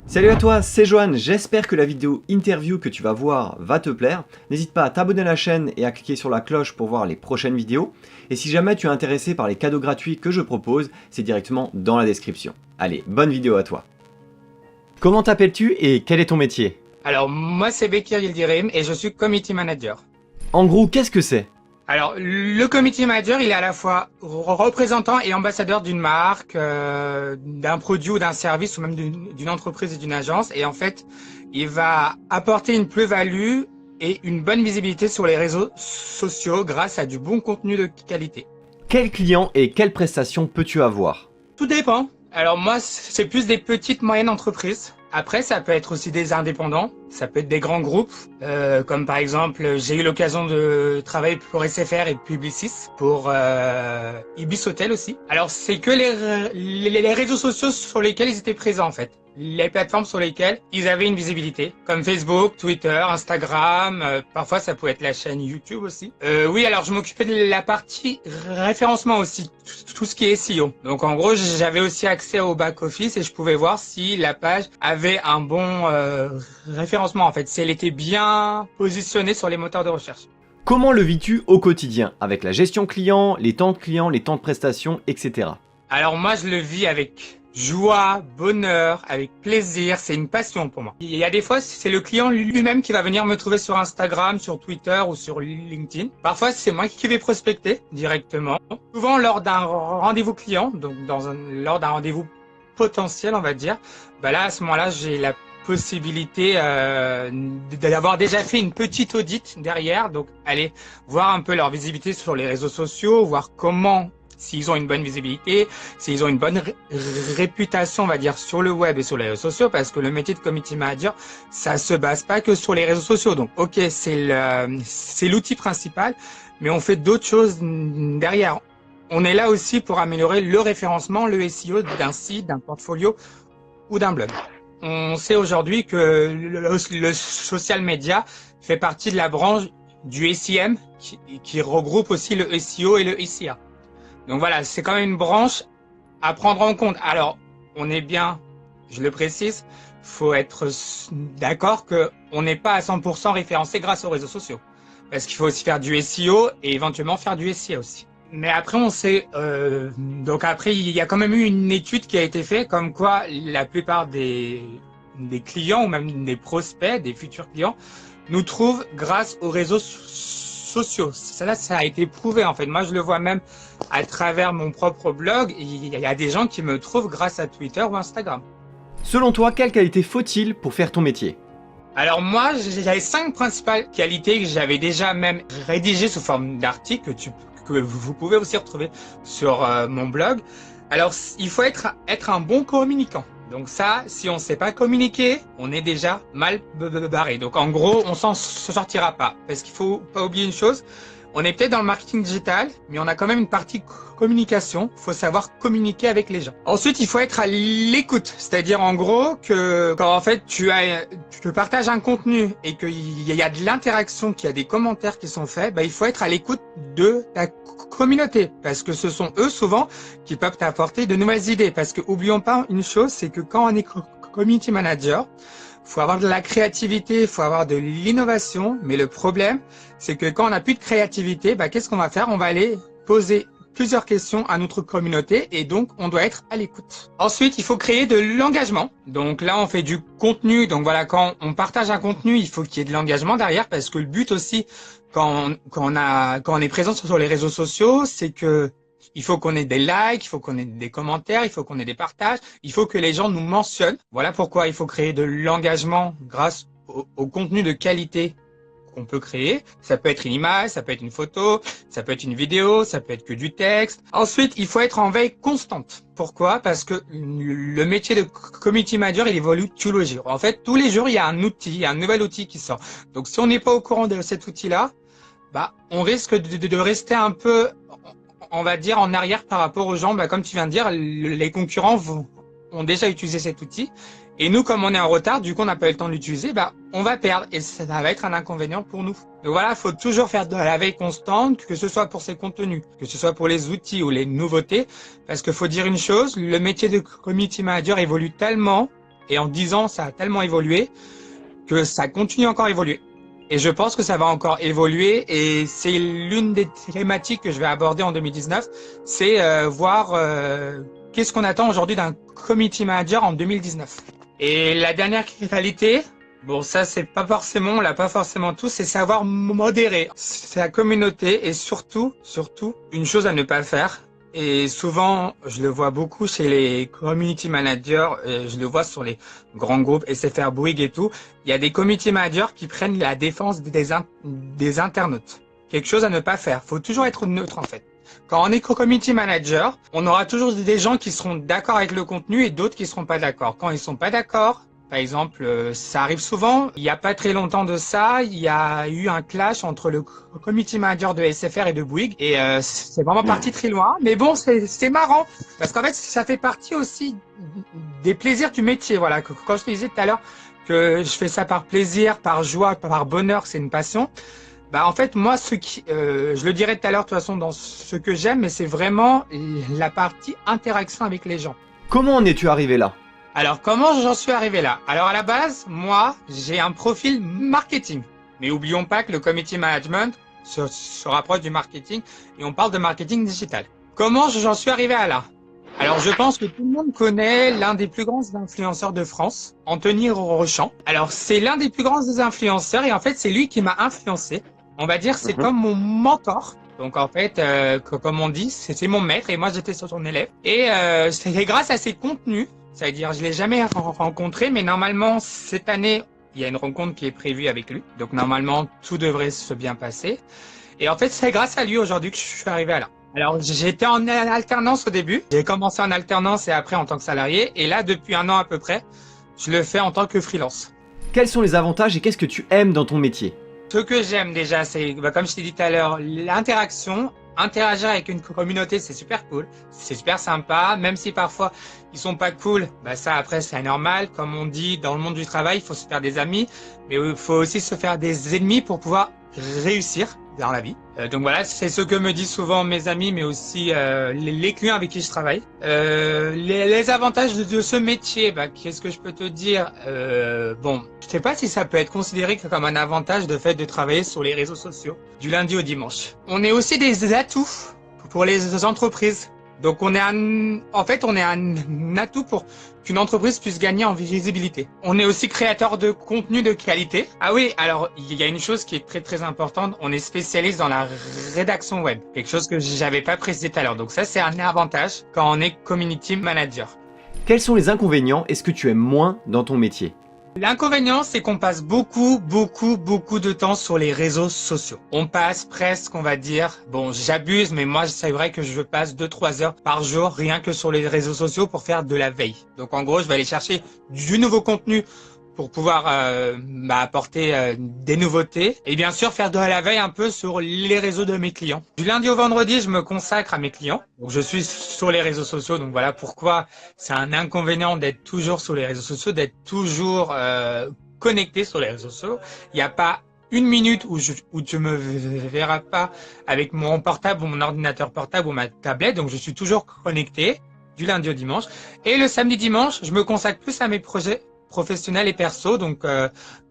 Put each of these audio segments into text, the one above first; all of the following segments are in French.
Salut à toi, c'est Johan, j'espère que la vidéo interview que tu vas voir va te plaire. N'hésite pas à t'abonner à la chaîne et à cliquer sur la cloche pour voir les prochaines vidéos. Et si jamais tu es intéressé par les cadeaux gratuits que je propose, c'est directement dans la description. Allez, bonne vidéo à toi. Comment t'appelles-tu et quel est ton métier? Alors, moi, c'est Bekir Yildirim et je suis Community Manager. En gros, qu'est-ce que c'est? Alors, le Community Manager, il est à la fois représentant et ambassadeur d'une marque, d'un produit ou d'un service, ou même d'une entreprise et d'une agence. Et en fait, il va apporter une plus-value et une bonne visibilité sur les réseaux sociaux grâce à du bon contenu de qualité. Quels clients et quelles prestations peux-tu avoir? Tout dépend. Alors moi, c'est plus des petites, moyennes entreprises. Après, ça peut être aussi des indépendants, ça peut être des grands groupes, comme par exemple, j'ai eu l'occasion de travailler pour SFR et Publicis, pour Ibis Hotel aussi. Alors, c'est que les réseaux sociaux sur lesquels ils étaient présents en fait. Les plateformes sur lesquelles ils avaient une visibilité, comme Facebook, Twitter, Instagram, parfois ça pouvait être la chaîne YouTube aussi. Oui, alors je m'occupais de la partie référencement aussi, tout ce qui est SEO. Donc en gros, j'avais aussi accès au back-office et je pouvais voir si la page avait un bon référencement en fait, si elle était bien positionnée sur les moteurs de recherche. Comment le vis-tu au quotidien, avec la gestion client, les temps de prestation, etc. Alors moi, je le vis avec joie, bonheur, avec plaisir, c'est une passion pour moi. Il y a des fois, c'est le client lui-même qui va venir me trouver sur Instagram, sur Twitter ou sur LinkedIn. Parfois, c'est moi qui vais prospecter directement. Souvent, lors d'un rendez-vous client, donc lors d'un rendez-vous potentiel, on va dire, bah là, à ce moment-là, j'ai la possibilité d'avoir déjà fait une petite audit derrière, donc aller voir un peu leur visibilité sur les réseaux sociaux, voir comment, s'ils ont une bonne visibilité, s'ils ont une bonne réputation, on va dire, sur le web et sur les réseaux sociaux, parce que le métier de community manager, ça se base pas que sur les réseaux sociaux. Donc, ok, c'est l'outil principal, mais on fait d'autres choses derrière. On est là aussi pour améliorer le référencement, le SEO d'un site, d'un portfolio ou d'un blog. On sait aujourd'hui que le social media fait partie de la branche du SEM qui regroupe aussi le SEO et le SEA. Donc voilà, c'est quand même une branche à prendre en compte. Alors, on est bien, je le précise, faut être d'accord qu'on n'est pas à 100% référencé grâce aux réseaux sociaux. Parce qu'il faut aussi faire du SEO et éventuellement faire du SEA aussi. Mais après, on sait, donc après, il y a quand même eu une étude qui a été faite comme quoi la plupart des clients ou même des prospects, des futurs clients, nous trouvent grâce aux réseaux sociaux. Ça a été prouvé en fait. Moi, je le vois même à travers mon propre blog. Il y a des gens qui me trouvent grâce à Twitter ou Instagram. Selon toi, quelle qualité faut-il pour faire ton métier? Alors moi, j'avais 5 principales qualités que j'avais déjà même rédigées sous forme d'articles que vous pouvez aussi retrouver sur mon blog. Alors, il faut être un bon communicant. Donc ça, si on ne sait pas communiquer, on est déjà mal barré. Donc en gros, on s'en sortira pas. Parce qu'il faut pas oublier une chose, on est peut-être dans le marketing digital, mais on a quand même une partie communication. Il faut savoir communiquer avec les gens. Ensuite, il faut être à l'écoute. C'est-à-dire en gros que quand en fait tu partages un contenu et qu'il y a de l'interaction, qu'il y a des commentaires qui sont faits, bah, il faut être à l'écoute de ta communauté. Parce que ce sont eux souvent qui peuvent t'apporter de nouvelles idées. Parce que oublions pas une chose, c'est que quand on est community manager, faut avoir de la créativité, faut avoir de l'innovation, mais le problème, c'est que quand on n'a plus de créativité, bah, qu'est-ce qu'on va faire? On va aller poser plusieurs questions à notre communauté et donc on doit être à l'écoute. Ensuite, il faut créer de l'engagement. Donc là, on fait du contenu. Donc voilà, quand on partage un contenu, il faut qu'il y ait de l'engagement derrière parce que le but aussi, quand on est présent sur les réseaux sociaux, c'est que il faut qu'on ait des likes, il faut qu'on ait des commentaires, il faut qu'on ait des partages, il faut que les gens nous mentionnent. Voilà pourquoi il faut créer de l'engagement grâce au contenu de qualité qu'on peut créer. Ça peut être une image, ça peut être une photo, ça peut être une vidéo, ça peut être que du texte. Ensuite, il faut être en veille constante. Pourquoi? Parce que le métier de community manager, il évolue tous les jours. En fait, tous les jours, il y a un outil, un nouvel outil qui sort. Donc, si on n'est pas au courant de cet outil-là, bah, on risque de rester un peu, on va dire, en arrière par rapport aux gens. Bah, comme tu viens de dire, les concurrents ont déjà utilisé cet outil. Et nous, comme on est en retard, du coup, on n'a pas eu le temps de l'utiliser, bah, on va perdre. Et ça va être un inconvénient pour nous. Donc voilà, il faut toujours faire de la veille constante, que ce soit pour ses contenus, que ce soit pour les outils ou les nouveautés. Parce qu'il faut dire une chose, le métier de community manager évolue tellement Et en 10 ans, ça a tellement évolué que ça continue encore à évoluer. Et je pense que ça va encore évoluer. Et c'est l'une des thématiques que je vais aborder en 2019. C'est voir qu'est-ce qu'on attend aujourd'hui d'un community manager en 2019. Et la dernière qualité, bon, ça, c'est pas forcément, on l'a pas forcément tous, c'est savoir modérer. C'est la communauté et surtout, une chose à ne pas faire. Et souvent, je le vois beaucoup chez les community managers, je le vois sur les grands groupes, SFR Bouygues et tout. Il y a des community managers qui prennent la défense des internautes. Quelque chose à ne pas faire. Faut toujours être neutre, en fait. Quand on est community manager, on aura toujours des gens qui seront d'accord avec le contenu et d'autres qui seront pas d'accord. Quand ils sont pas d'accord, par exemple, ça arrive souvent. Il y a pas très longtemps de ça, il y a eu un clash entre le community manager de SFR et de Bouygues et c'est vraiment parti très loin. Mais bon, c'est marrant parce qu'en fait, ça fait partie aussi des plaisirs du métier. Voilà, quand je te disais tout à l'heure que je fais ça par plaisir, par joie, par bonheur, c'est une passion. Bah en fait moi je le dirai tout à l'heure de toute façon dans ce que j'aime, mais c'est vraiment la partie interaction avec les gens. Comment en es-tu arrivé là? Alors comment j'en suis arrivé là? Alors à la base, moi j'ai un profil marketing, mais oublions pas que le community management se rapproche du marketing et on parle de marketing digital. Comment j'en suis arrivé à là? Alors je pense que tout le monde connaît l'un des plus grands influenceurs de France, Anthony Rochant. Alors c'est l'un des plus grands influenceurs et en fait c'est lui qui m'a influencé. On va dire c'est comme mon mentor. Donc en fait, comme on dit, c'est mon maître et moi j'étais son élève. Et c'est grâce à ses contenus, c'est-à-dire je l'ai jamais rencontré, mais normalement cette année il y a une rencontre qui est prévue avec lui. Donc normalement tout devrait se bien passer. Et en fait c'est grâce à lui aujourd'hui que je suis arrivé à là. Alors j'étais en alternance au début. J'ai commencé en alternance et après en tant que salarié. Et là depuis 1 an à peu près, je le fais en tant que freelance. Quels sont les avantages et qu'est-ce que tu aimes dans ton métier? Ce que j'aime déjà, c'est, comme je t'ai dit tout à l'heure, l'interaction. Interagir avec une communauté, c'est super cool, c'est super sympa, même si parfois ils sont pas cool, bah ça après c'est normal. Comme on dit, dans le monde du travail, il faut se faire des amis, mais il faut aussi se faire des ennemis pour pouvoir réussir dans la vie. Donc voilà, c'est ce que me disent souvent mes amis, mais aussi les clients avec qui je travaille. Les avantages de ce métier, bah, qu'est-ce que je peux te dire? Bon, je sais pas si ça peut être considéré comme un avantage de fait de travailler sur les réseaux sociaux du lundi au dimanche. On est aussi des atouts pour les entreprises. Donc on est un atout pour qu'une entreprise puisse gagner en visibilité. On est aussi créateur de contenu de qualité. Ah oui, alors il y a une chose qui est très très importante, on est spécialiste dans la rédaction web. Quelque chose que j'avais pas précisé tout à l'heure. Donc ça c'est un avantage quand on est community manager. Quels sont les inconvénients et ce que tu aimes moins dans ton métier? L'inconvénient, c'est qu'on passe beaucoup de temps sur les réseaux sociaux. On passe presque, on va dire, bon, j'abuse, mais moi, c'est vrai que je passe 2-3 heures par jour rien que sur les réseaux sociaux pour faire de la veille. Donc, en gros, je vais aller chercher du nouveau contenu pour pouvoir apporter des nouveautés et bien sûr faire de la veille un peu sur les réseaux de mes clients. Du lundi au vendredi, je me consacre à mes clients. Donc je suis sur les réseaux sociaux, donc voilà pourquoi c'est un inconvénient d'être toujours sur les réseaux sociaux, d'être toujours connecté sur les réseaux sociaux. Il n'y a pas une minute où tu me verras pas avec mon portable ou mon ordinateur portable ou ma tablette, donc je suis toujours connecté du lundi au dimanche. Et le samedi dimanche, je me consacre plus à mes projets professionnel et perso, donc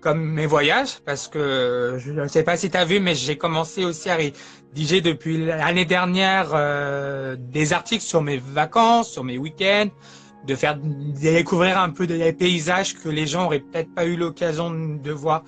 comme mes voyages, parce que je ne sais pas si tu as vu, mais j'ai commencé aussi à rédiger depuis l'année dernière des articles sur mes vacances, sur mes week-ends, de faire découvrir un peu des paysages que les gens auraient peut-être pas eu l'occasion de voir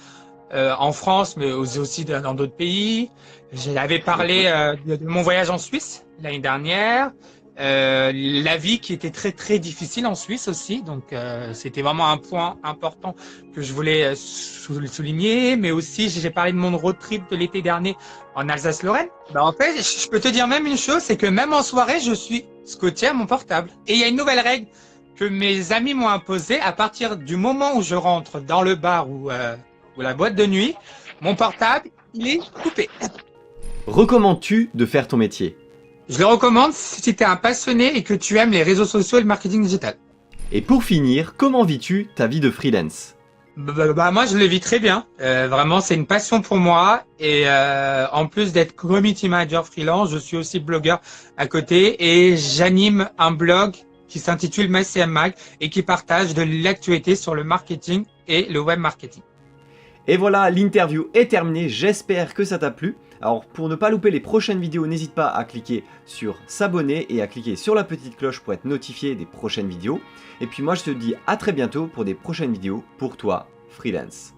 en France, mais aussi dans d'autres pays. J'avais parlé de mon voyage en Suisse l'année dernière. La vie qui était très très difficile en Suisse aussi, donc c'était vraiment un point important que je voulais souligner, mais aussi j'ai parlé de mon road trip de l'été dernier en Alsace-Lorraine. Bah en fait, je peux te dire même une chose, c'est que même en soirée, je suis scotché à mon portable. Et il y a une nouvelle règle que mes amis m'ont imposée, à partir du moment où je rentre dans le bar ou la boîte de nuit, mon portable, il est coupé. Recommandes-tu de faire ton métier? Je le recommande si tu es un passionné et que tu aimes les réseaux sociaux et le marketing digital. Et pour finir, comment vis-tu ta vie de freelance? Moi, je le vis très bien. Vraiment, c'est une passion pour moi. Et en plus d'être community manager freelance, je suis aussi blogueur à côté et j'anime un blog qui s'intitule MyCM Mag et qui partage de l'actualité sur le marketing et le web marketing. Et voilà, l'interview est terminée, j'espère que ça t'a plu. Alors pour ne pas louper les prochaines vidéos, n'hésite pas à cliquer sur s'abonner et à cliquer sur la petite cloche pour être notifié des prochaines vidéos. Et puis moi je te dis à très bientôt pour des prochaines vidéos pour toi, freelance.